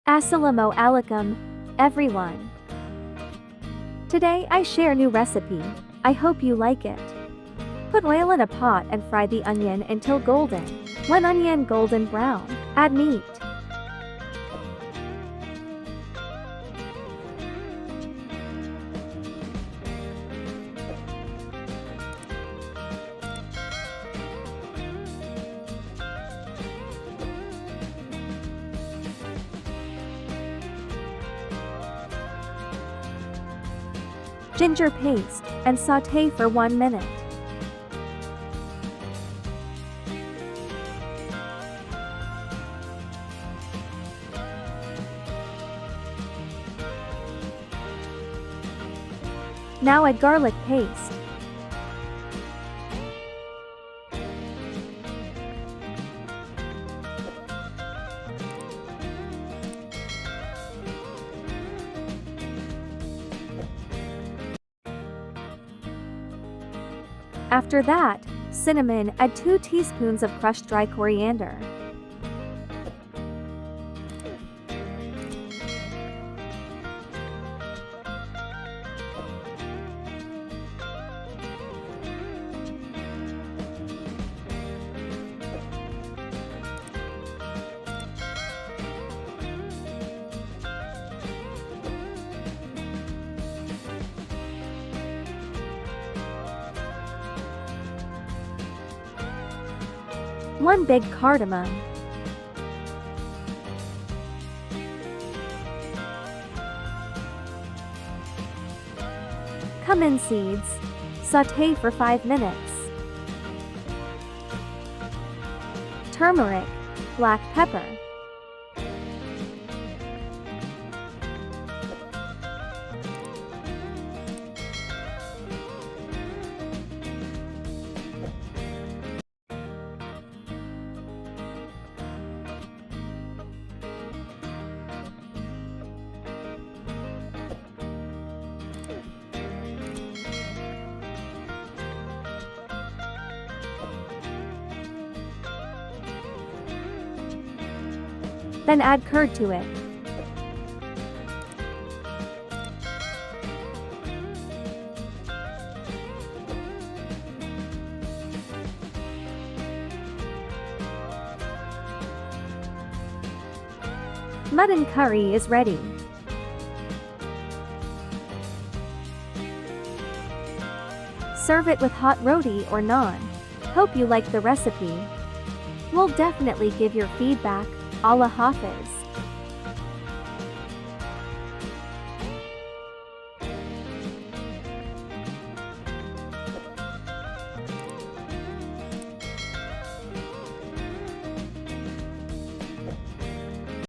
Assalamu alaikum, everyone. Today I share new recipe. I hope you like it. Put oil in a pot and fry the onion until golden. When onion golden brown, add meat. Ginger paste, and sauté for 1 minute. Now add garlic paste. After that, cinnamon, add 2 teaspoons of crushed dry coriander. One big cardamom. Cumin seeds. Sauté for 5 minutes. Turmeric, black pepper. Then add curd to it. Mutton curry is ready. Serve it with hot roti or naan. Hope you like the recipe. We'll definitely give your feedback. Allah Hafiz.